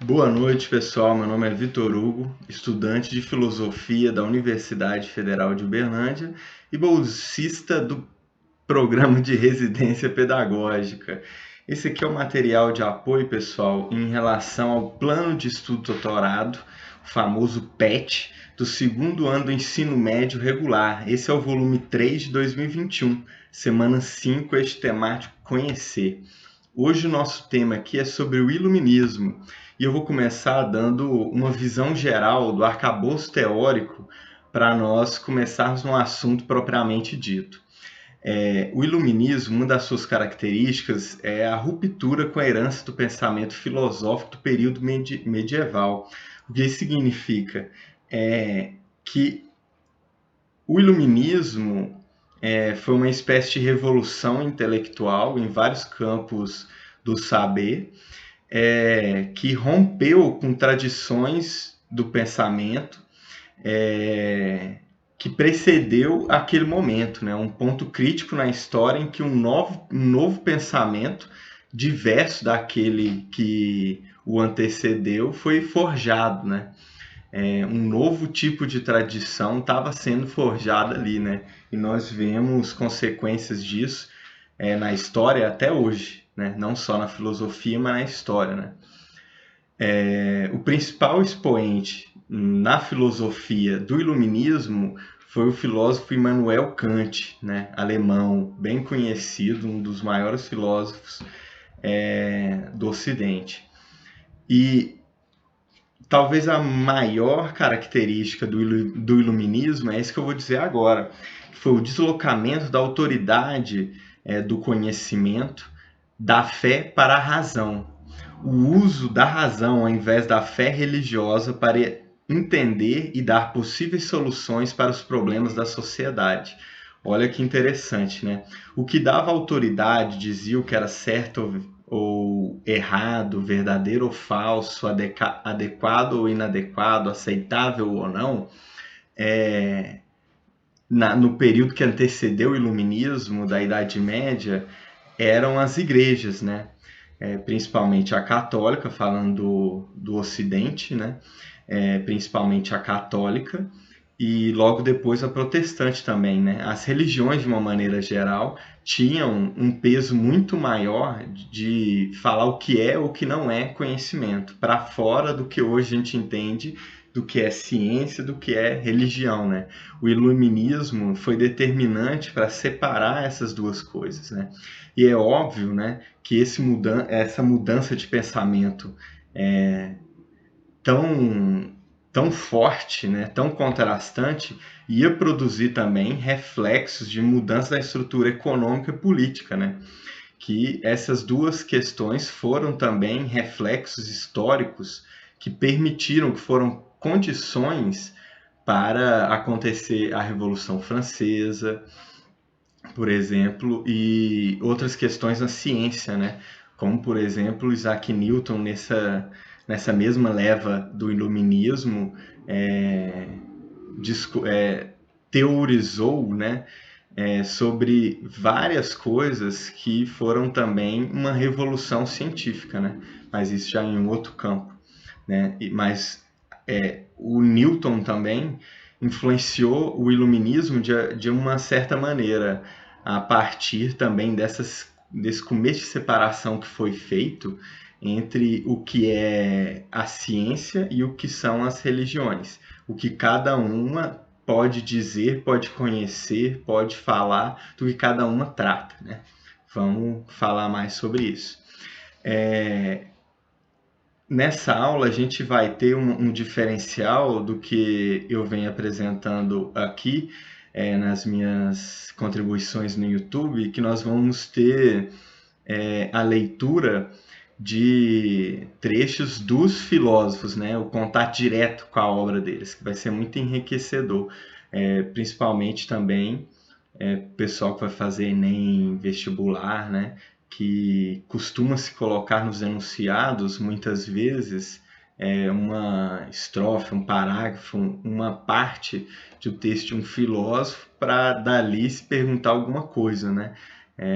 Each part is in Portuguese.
Boa noite, pessoal. Meu nome é Vitor Hugo, estudante de filosofia da Universidade Federal de Uberlândia e bolsista do programa de residência pedagógica. Esse aqui é o material de apoio, pessoal, em relação ao plano de estudo doutorado, o famoso PET, do segundo ano do ensino médio regular. Esse é o volume 3 de 2021, semana 5, eixo temático Conhecer. Hoje o nosso tema aqui é sobre o iluminismo e eu vou começar dando uma visão geral do arcabouço teórico para nós começarmos no assunto propriamente dito. O iluminismo, uma das suas características é a ruptura com a herança do pensamento filosófico do período medieval. O que isso significa? Que o iluminismo foi uma espécie de revolução intelectual em vários campos do saber, que rompeu com tradições do pensamento que precedeu aquele momento, né? Um ponto crítico na história em que um novo pensamento, diverso daquele que o antecedeu, foi forjado, né? Um novo tipo de tradição estava sendo forjada ali, né? E nós vemos consequências disso na história até hoje, né? Não só na filosofia, mas na história, né? O principal expoente na filosofia do iluminismo foi o filósofo Immanuel Kant, né? Alemão, bem conhecido, um dos maiores filósofos do Ocidente. E talvez a maior característica do iluminismo é isso que eu vou dizer agora, que foi o deslocamento da autoridade do conhecimento, da fé para a razão. O uso da razão ao invés da fé religiosa para entender e dar possíveis soluções para os problemas da sociedade. Olha que interessante, né? O que dava autoridade, dizia o que era certo ou errado, verdadeiro ou falso, adequado ou inadequado, aceitável ou não, no período que antecedeu o iluminismo da Idade Média, eram as igrejas, né? Principalmente a católica, falando do Ocidente, né? Principalmente a católica, e logo depois a protestante também, né? As religiões, de uma maneira geral, tinham um peso muito maior de falar o que é ou o que não é conhecimento, para fora do que hoje a gente entende do que é ciência, do que é religião, né? O iluminismo foi determinante para separar essas duas coisas, né? E é óbvio, né, que essa mudança de pensamento tão, tão forte, né, tão contrastante, ia produzir também reflexos de mudança da estrutura econômica e política, né? Que essas duas questões foram também reflexos históricos que permitiram, que foram condições para acontecer a Revolução Francesa, por exemplo, e outras questões na ciência, né? Como, por exemplo, Isaac Newton, nessa mesma leva do iluminismo, é, teorizou, né, sobre várias coisas que foram também uma revolução científica, né? Mas isso já em um outro campo, né? Mas o Newton também influenciou o iluminismo de uma certa maneira, a partir também desse começo de separação que foi feito entre o que é a ciência e o que são as religiões. O que cada uma pode dizer, pode conhecer, pode falar, do que cada uma trata, né? Vamos falar mais sobre isso. Nessa aula a gente vai ter um diferencial do que eu venho apresentando aqui nas minhas contribuições no YouTube, que nós vamos ter a leitura de trechos dos filósofos, né? O contato direto com a obra deles, que vai ser muito enriquecedor, principalmente também pessoal que vai fazer Enem vestibular, né? Que costuma se colocar nos enunciados, muitas vezes, uma estrofe, um parágrafo, uma parte do texto de um filósofo para dali se perguntar alguma coisa, né?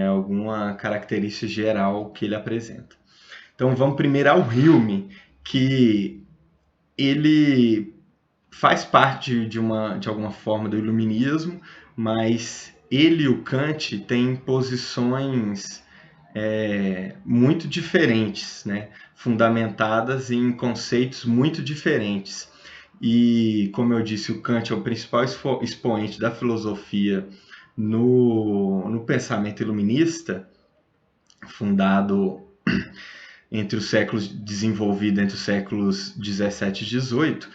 Alguma característica geral que ele apresenta. Então vamos primeiro ao Hume, que ele faz parte de alguma forma do iluminismo, mas ele e o Kant têm posições muito diferentes, né? Fundamentadas em conceitos muito diferentes. E, como eu disse, o Kant é o principal expoente da filosofia no pensamento iluminista, fundado entre os séculos desenvolvido entre os séculos 17 e 18,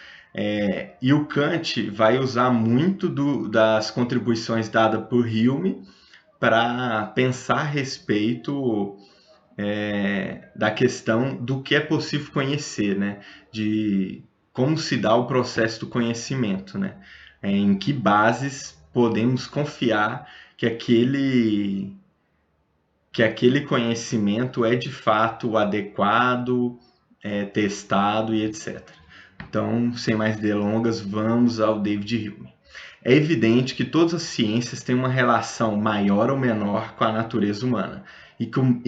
e o Kant vai usar muito das contribuições dadas por Hume para pensar a respeito da questão do que é possível conhecer, né? De como se dá o processo do conhecimento, né? Em que bases podemos confiar que aquele conhecimento é de fato adequado, testado e etc. Então, sem mais delongas, vamos ao David Hume. É evidente que todas as ciências têm uma relação maior ou menor com a natureza humana, e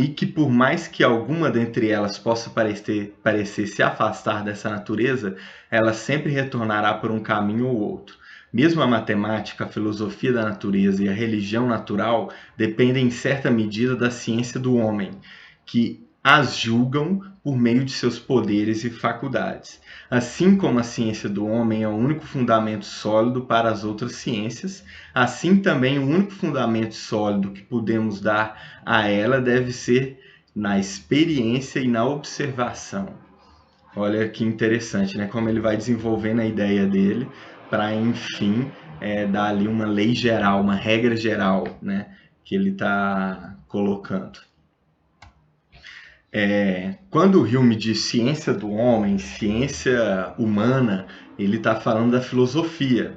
que por mais que alguma dentre elas possa parecer se afastar dessa natureza, ela sempre retornará por um caminho ou outro. Mesmo a matemática, a filosofia da natureza e a religião natural dependem em certa medida da ciência do homem, que as julgam por meio de seus poderes e faculdades. Assim como a ciência do homem é o único fundamento sólido para as outras ciências, assim também o único fundamento sólido que podemos dar a ela deve ser na experiência e na observação. Olha que interessante, né? Como ele vai desenvolvendo a ideia dele para, enfim, dar ali uma lei geral, uma regra geral, né? Que ele está colocando. Quando o Hume diz ciência do homem, ciência humana, ele está falando da filosofia.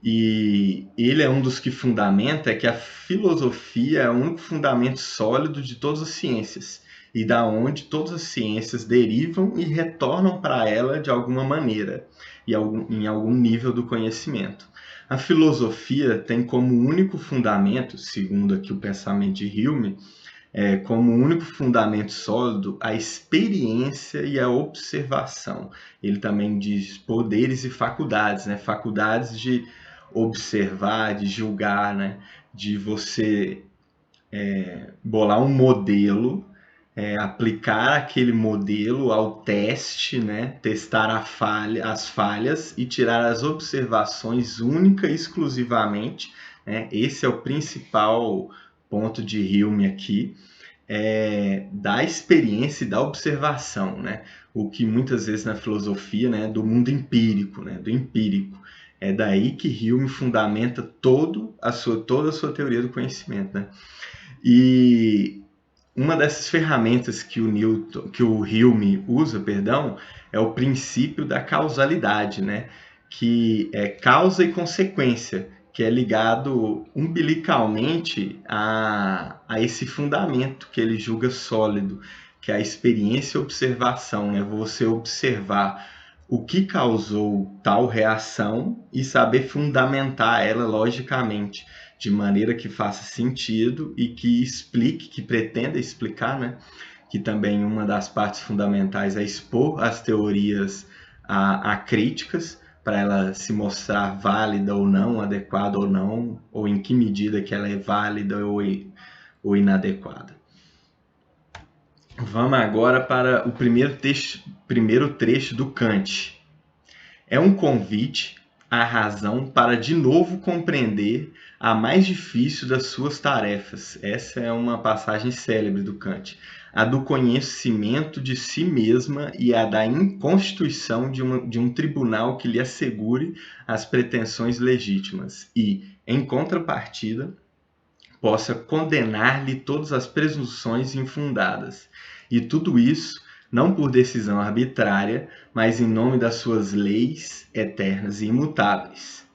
E ele é um dos que fundamenta que a filosofia é o único fundamento sólido de todas as ciências, e da onde todas as ciências derivam e retornam para ela de alguma maneira, e em algum nível do conhecimento. A filosofia tem como único fundamento, segundo aqui o pensamento de Hume, como único fundamento sólido a experiência e a observação. Ele também diz poderes e faculdades, né? Faculdades de observar, de julgar, né? De você bolar um modelo, aplicar aquele modelo ao teste, né? Testar as falhas e tirar as observações única e exclusivamente, né? Esse é o principal ponto de Hume aqui, da experiência e da observação, né? O que muitas vezes na filosofia, né, do mundo empírico, né, do empírico. É daí que Hume fundamenta toda a sua teoria do conhecimento, né? E uma dessas ferramentas que o Hume usa, perdão, é o princípio da causalidade, né? Que é causa e consequência, que é ligado umbilicalmente a esse fundamento que ele julga sólido, que é a experiência e observação, né? Você observar o que causou tal reação e saber fundamentar ela logicamente, de maneira que faça sentido e que explique, que pretenda explicar, né? Que também uma das partes fundamentais é expor as teorias a críticas, para ela se mostrar válida ou não, adequada ou não, ou em que medida que ela é válida ou inadequada. Vamos agora para o primeiro trecho do Kant. É um convite à razão para de novo compreender a mais difícil das suas tarefas. Essa é uma passagem célebre do Kant. A do conhecimento de si mesma e a da inconstituição de um tribunal que lhe assegure as pretensões legítimas e, em contrapartida, possa condenar-lhe todas as presunções infundadas. E tudo isso não por decisão arbitrária, mas em nome das suas leis eternas e imutáveis.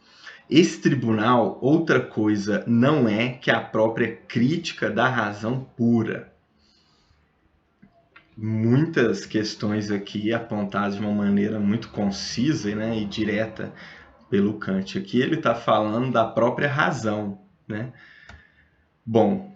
Esse tribunal, outra coisa não é que a própria crítica da razão pura. Muitas questões aqui apontadas de uma maneira muito concisa, né, e direta pelo Kant. Aqui ele está falando da própria razão, né? Bom,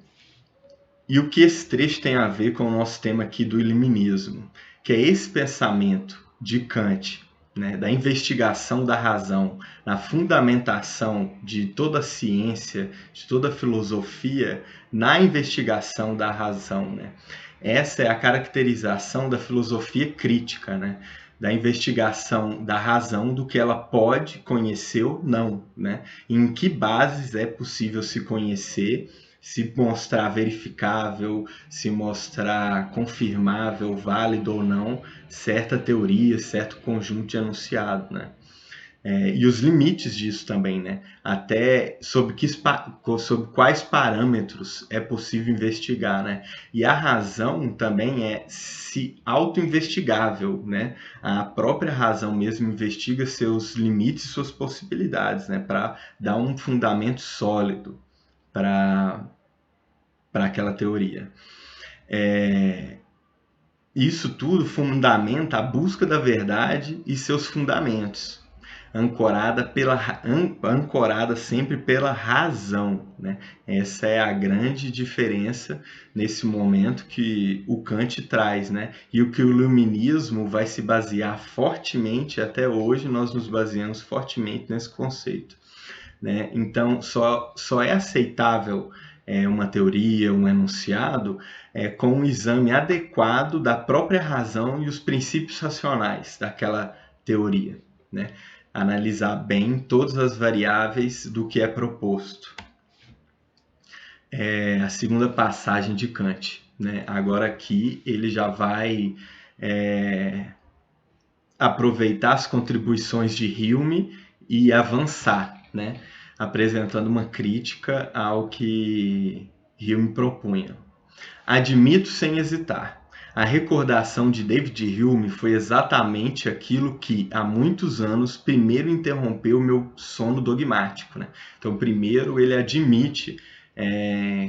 e o que esse trecho tem a ver com o nosso tema aqui do iluminismo? Que é esse pensamento de Kant, né, da investigação da razão, na fundamentação de toda a ciência, de toda a filosofia, na investigação da razão, né? Essa é a caracterização da filosofia crítica, né? Da investigação da razão, do que ela pode conhecer ou não, né? Em que bases é possível se conhecer, se mostrar verificável, se mostrar confirmável, válido ou não, certa teoria, certo conjunto de enunciado, né? E os limites disso também, né? Até sobre quais parâmetros é possível investigar, né? E a razão também é se auto-investigável, né? A própria razão mesmo investiga seus limites e suas possibilidades, né? Para dar um fundamento sólido para aquela teoria. Isso tudo fundamenta a busca da verdade e seus fundamentos, ancorada sempre pela razão, né? Essa é a grande diferença nesse momento que o Kant traz, né? E o que o iluminismo vai se basear fortemente, até hoje nós nos baseamos fortemente nesse conceito, né? Então, só é aceitável uma teoria, um enunciado, com um exame adequado da própria razão e os princípios racionais daquela teoria, né? Analisar bem todas as variáveis do que é proposto. A segunda passagem de Kant, né? Agora aqui ele já vai aproveitar as contribuições de Hume e avançar, né? Apresentando uma crítica ao que Hume propunha. Admito sem hesitar. A recordação de David Hume foi exatamente aquilo que, há muitos anos, primeiro interrompeu o meu sono dogmático, né? Então, primeiro, ele admite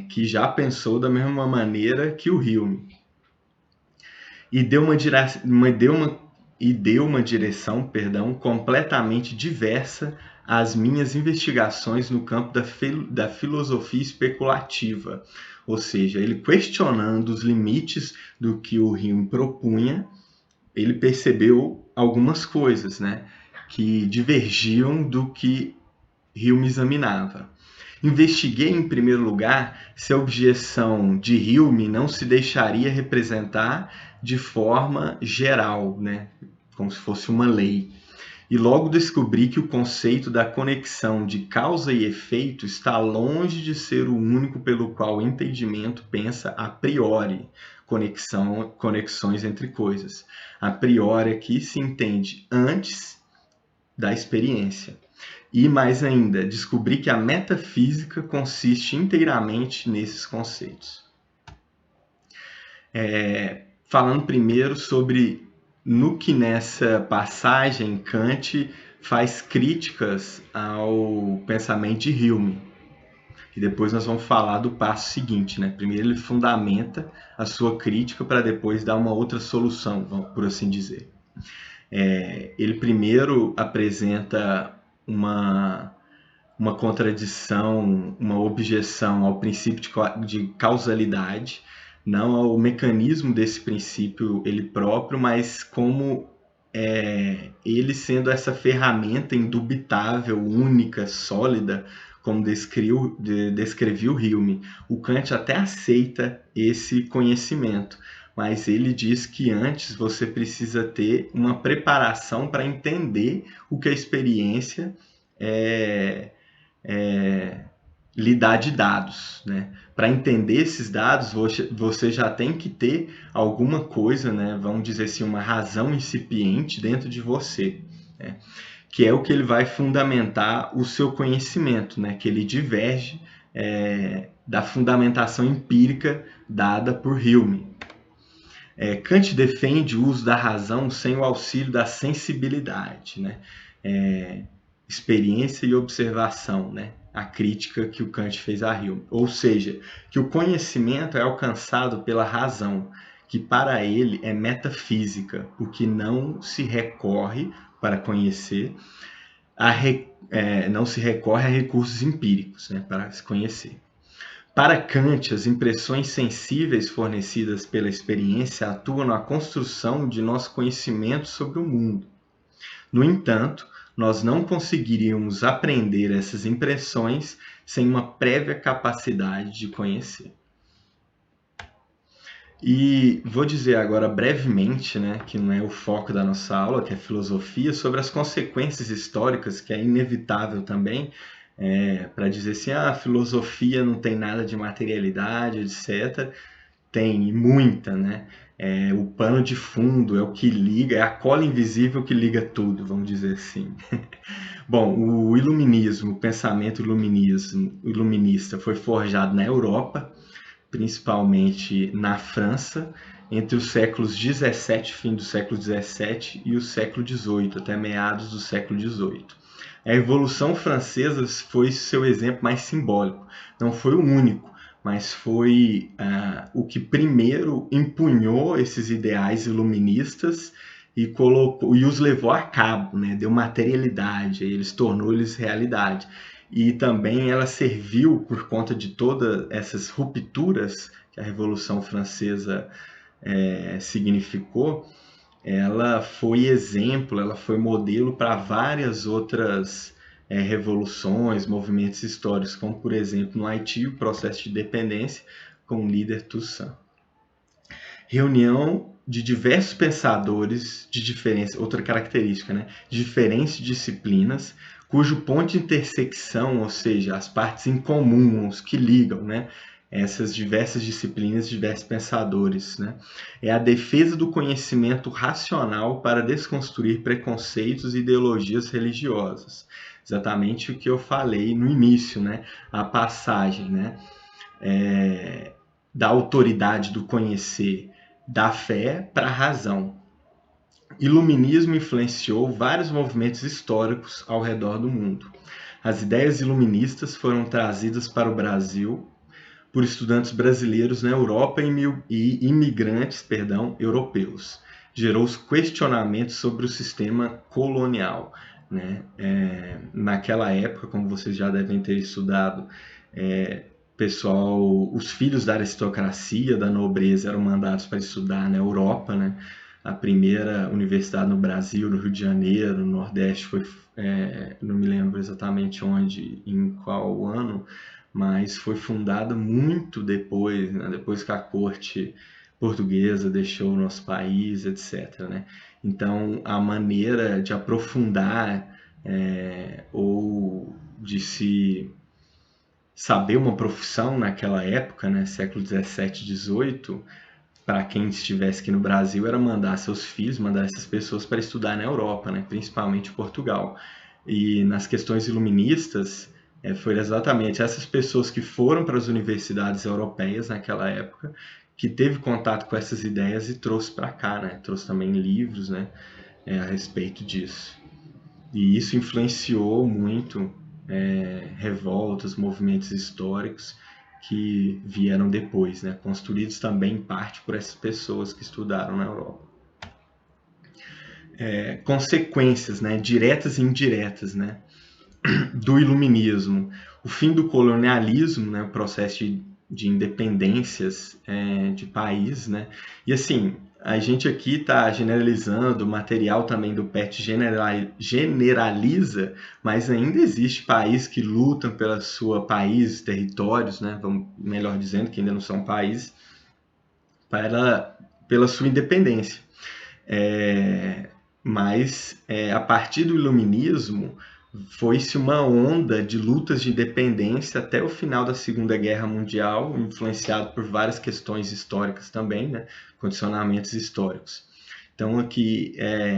que já pensou da mesma maneira que o Hume. E deu uma direção, completamente diversa às minhas investigações no campo da filosofia especulativa. Ou seja, ele questionando os limites do que o Hume propunha, ele percebeu algumas coisas, né, que divergiam do que Hume examinava. Investiguei, em primeiro lugar, se a objeção de Hume não se deixaria representar de forma geral, né? Como se fosse uma lei. E logo descobri que o conceito da conexão de causa e efeito está longe de ser o único pelo qual o entendimento pensa a priori conexões entre coisas. A priori aqui se entende antes da experiência. E mais ainda, descobri que a metafísica consiste inteiramente nesses conceitos. Falando primeiro sobre no que nessa passagem Kant faz críticas ao pensamento de Hume. E depois nós vamos falar do passo seguinte, né? Primeiro ele fundamenta a sua crítica para depois dar uma outra solução, por assim dizer. Ele primeiro apresenta uma contradição, uma objeção ao princípio de causalidade, não ao mecanismo desse princípio ele próprio, mas como ele sendo essa ferramenta indubitável, única, sólida, como descreveu Hume. O Kant até aceita esse conhecimento, mas ele diz que antes você precisa ter uma preparação para entender o que a experiência lhe dá de dados, né? Para entender esses dados, você já tem que ter alguma coisa, né? Vamos dizer assim, uma razão incipiente dentro de você, né? Que é o que ele vai fundamentar o seu conhecimento, né? Que ele diverge da fundamentação empírica dada por Hume. Kant defende o uso da razão sem o auxílio da sensibilidade, né? Experiência e observação, né? A crítica que o Kant fez a Hume. Ou seja, que o conhecimento é alcançado pela razão, que para ele é metafísica, o que não se recorre para conhecer, não se recorre a recursos empíricos, né, para se conhecer. Para Kant, as impressões sensíveis fornecidas pela experiência atuam na construção de nosso conhecimento sobre o mundo. No entanto, nós não conseguiríamos aprender essas impressões sem uma prévia capacidade de conhecer. E vou dizer agora brevemente, né, que não é o foco da nossa aula, que é filosofia, sobre as consequências históricas, que é inevitável também, para dizer assim, a filosofia não tem nada de materialidade, etc. Tem muita, né? O pano de fundo é o que liga, é a cola invisível que liga tudo, vamos dizer assim. Bom, o iluminismo, o pensamento iluminista foi forjado na Europa, principalmente na França, entre os séculos 17, fim do século 17 e o século 18, até meados do século 18. A Revolução Francesa foi seu exemplo mais simbólico. Não foi o único, mas foi o que primeiro empunhou esses ideais iluministas e os levou a cabo, né? Deu materialidade, eles tornou-lhes realidade. E também ela serviu, por conta de todas essas rupturas que a Revolução Francesa significou, ela foi exemplo, ela foi modelo para várias outras revoluções, movimentos históricos, como por exemplo no Haiti, o processo de independência com o líder Toussaint. Reunião de diversos pensadores de diferença, outra característica, né? De diferentes disciplinas, cujo ponto de intersecção, ou seja, as partes em comum, os que ligam, né? Essas diversas disciplinas, diversos pensadores, né? É a defesa do conhecimento racional para desconstruir preconceitos e ideologias religiosas. Exatamente o que eu falei no início, né? A passagem, né? Da autoridade do conhecer, da fé para a razão. Iluminismo influenciou vários movimentos históricos ao redor do mundo. As ideias iluministas foram trazidas para o Brasil por estudantes brasileiros na Europa e imigrantes, europeus. Gerou questionamentos sobre o sistema colonial, né? Naquela época, como vocês já devem ter estudado, pessoal, os filhos da aristocracia, da nobreza, eram mandados para estudar na Europa, né? A primeira universidade no Brasil, no Rio de Janeiro, no Nordeste, foi, não me lembro exatamente onde, em qual ano, mas foi fundada muito depois, né? Depois que a corte portuguesa deixou o nosso país, etc. Né? Então, a maneira de aprofundar ou de se saber uma profissão naquela época, né, século 17, 18, para quem estivesse aqui no Brasil, era mandar seus filhos, mandar essas pessoas para estudar na Europa, né, principalmente Portugal. E nas questões iluministas, foi exatamente essas pessoas que foram para as universidades europeias naquela época, que teve contato com essas ideias e trouxe para cá, né, trouxe também livros, né, a respeito disso. E isso influenciou muito revoltas, movimentos históricos que vieram depois, né? Construídos também em parte por essas pessoas que estudaram na Europa. Consequências, né, diretas e indiretas, né, do iluminismo. O fim do colonialismo, né, o processo de independências de país, né? E assim, a gente aqui está generalizando, o material também do PET generaliza, mas ainda existe países que lutam pela sua país, territórios, né? Vamos, melhor dizendo, que ainda não são países, pela sua independência. Mas a partir do iluminismo foi-se uma onda de lutas de independência até o final da Segunda Guerra Mundial, influenciado por várias questões históricas também, né? Condicionamentos históricos. Então aqui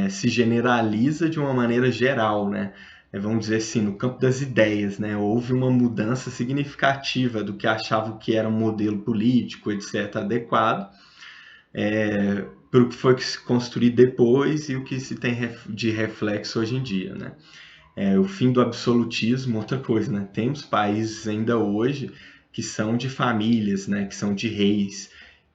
se generaliza de uma maneira geral, né? Vamos dizer assim, no campo das ideias, né? Houve uma mudança significativa do que achavam que era um modelo político, etc., adequado, para o que foi construído depois e o que se tem de reflexo hoje em dia, né? O fim do absolutismo, outra coisa, né? Temos países ainda hoje que são de famílias, né? Que são de reis,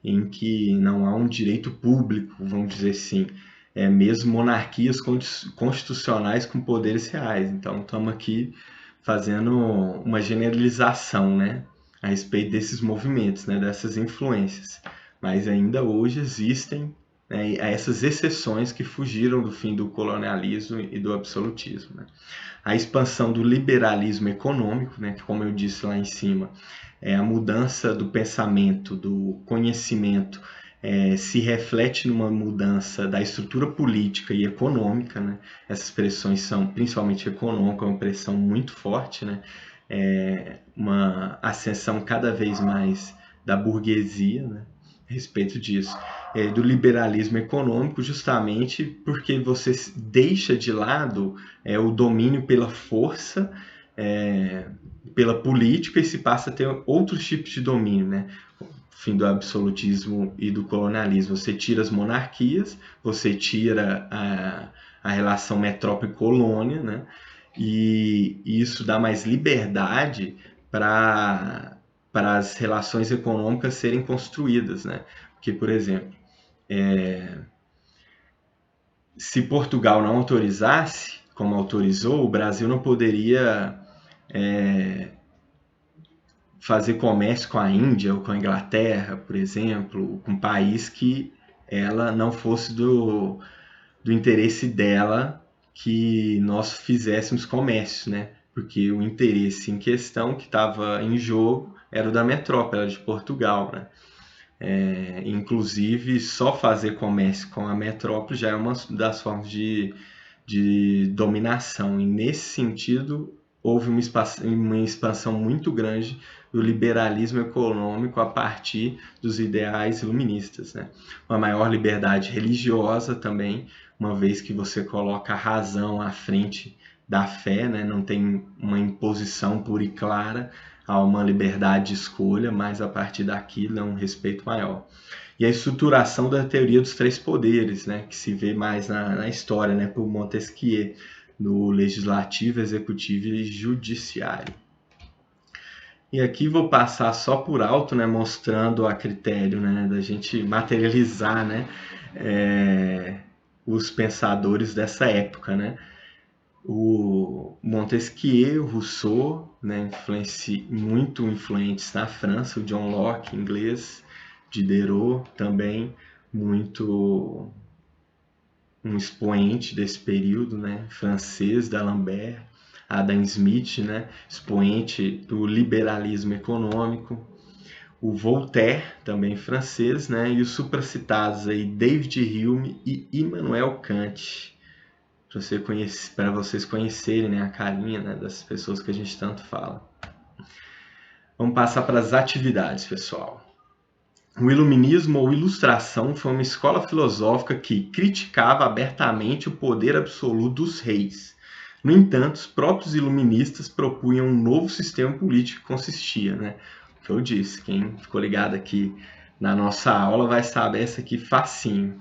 em que não há um direito público, vamos dizer assim, mesmo monarquias constitucionais com poderes reais. Então, estamos aqui fazendo uma generalização, né? a respeito desses movimentos, né, dessas influências. Mas ainda hoje existem, né, essas exceções que fugiram do fim do colonialismo e do absolutismo, né? A expansão do liberalismo econômico, né, que, como eu disse lá em cima, a mudança do pensamento, do conhecimento, se reflete numa mudança da estrutura política e econômica, né? Essas pressões são principalmente econômicas, uma pressão muito forte, né? Uma ascensão cada vez mais da burguesia, né? A respeito disso, do liberalismo econômico, justamente porque você deixa de lado o domínio pela força, pela política, e se passa a ter outros tipos de domínio, né? Fim do absolutismo e do colonialismo. Você tira as monarquias, você tira a relação metrópole-colônia, né? E isso dá mais liberdade para as relações econômicas serem construídas, né? Porque, por exemplo, se Portugal não autorizasse, como autorizou, o Brasil não poderia fazer comércio com a Índia ou com a Inglaterra, por exemplo, com um país que ela não fosse do interesse dela que nós fizéssemos comércio, né? Porque o interesse em questão que estava em jogo era o da metrópole, era de Portugal, né? Inclusive, só fazer comércio com a metrópole já é uma das formas de dominação. E nesse sentido, houve uma expansão muito grande do liberalismo econômico a partir dos ideais iluministas, né? Uma maior liberdade religiosa também, uma vez que você coloca a razão à frente da fé, né? Não tem uma imposição pura e clara, há uma liberdade de escolha, mas a partir daquilo é um respeito maior. E a estruturação da teoria dos três poderes, né, que se vê mais na história, né, por Montesquieu, no legislativo, executivo e judiciário. E aqui vou passar só por alto, né, mostrando a critério, né, da gente materializar, né, os pensadores dessa época, né. O Montesquieu, Rousseau, né, muito influentes na França, o John Locke, inglês, Diderot também, muito um expoente desse período, né, francês, d'Alembert, Adam Smith, né, expoente do liberalismo econômico, o Voltaire, também francês, né, e os supracitados aí David Hume e Immanuel Kant, para vocês conhecerem, né, a carinha, né, das pessoas que a gente tanto fala. Vamos passar para as atividades, pessoal. O iluminismo ou ilustração foi uma escola filosófica que criticava abertamente o poder absoluto dos reis. No entanto, os próprios iluministas propunham um novo sistema político que consistia, né? O que eu disse, quem ficou ligado aqui na nossa aula vai saber essa aqui facinho.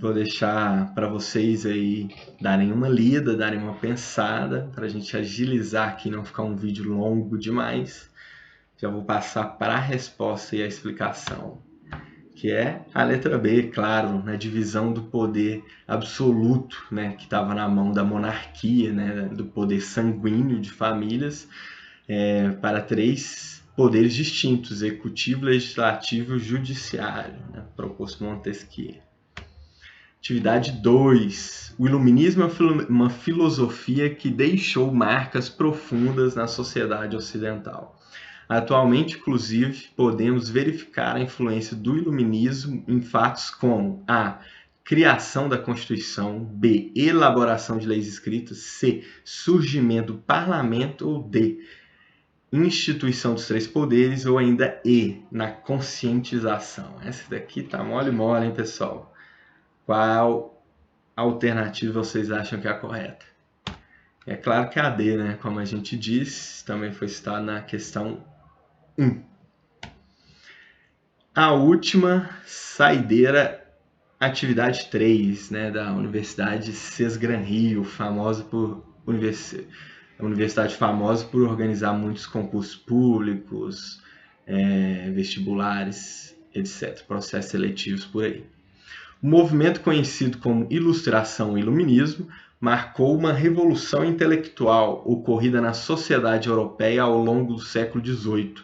Vou deixar para vocês aí darem uma lida, darem uma pensada, para a gente agilizar aqui, não ficar um vídeo longo demais. Já vou passar para a resposta e a explicação, que é a letra B, claro, na divisão do poder absoluto, né, que estava na mão da monarquia, né, do poder sanguíneo de famílias, para três poderes distintos: executivo, legislativo e judiciário, né, proposto Montesquieu. Atividade 2. O iluminismo é uma filosofia que deixou marcas profundas na sociedade ocidental. Atualmente, inclusive, podemos verificar a influência do iluminismo em fatos como a criação da Constituição, b. elaboração de leis escritas, c. surgimento do parlamento, ou d. instituição dos três poderes, ou ainda e. na conscientização. Essa daqui tá mole, hein, pessoal? Qual alternativa vocês acham que é a correta? É claro que é a D, né? Como a gente disse, também foi citado na questão 1. A última saideira, atividade 3, né, da Universidade Cesgran Rio, universidade famosa por organizar muitos concursos públicos, vestibulares, etc., processos seletivos por aí. O movimento conhecido como Ilustração ou Iluminismo marcou uma revolução intelectual ocorrida na sociedade europeia ao longo do século XVIII.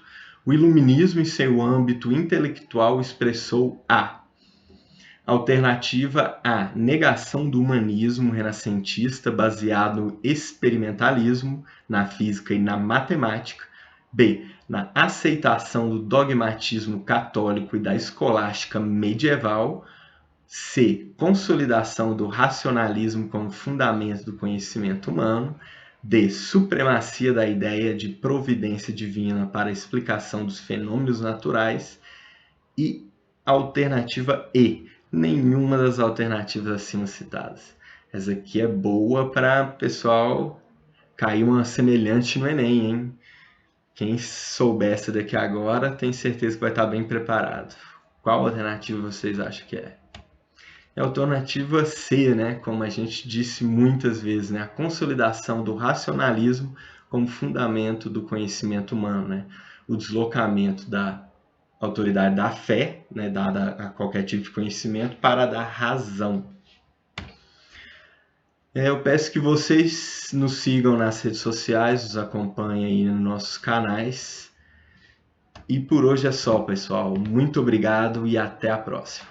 O Iluminismo, em seu âmbito intelectual, expressou a alternativa A, negação do humanismo renascentista baseado no experimentalismo, na física e na matemática. B, na aceitação do dogmatismo católico e da escolástica medieval. C, consolidação do racionalismo como fundamento do conhecimento humano. D, supremacia da ideia de providência divina para a explicação dos fenômenos naturais. E alternativa E, nenhuma das alternativas acima citadas. Essa aqui é boa para pessoal cair uma semelhante no Enem, hein? Quem souber essa daqui agora, tem certeza que vai estar bem preparado. Qual alternativa vocês acham que é? É a alternativa C, né? Como a gente disse muitas vezes, né? A consolidação do racionalismo como fundamento do conhecimento humano, né? O deslocamento da autoridade da fé, né, dada a qualquer tipo de conhecimento, para a da razão. Eu peço que vocês nos sigam nas redes sociais, nos acompanhem aí nos nossos canais. E por hoje é só, pessoal. Muito obrigado e até a próxima.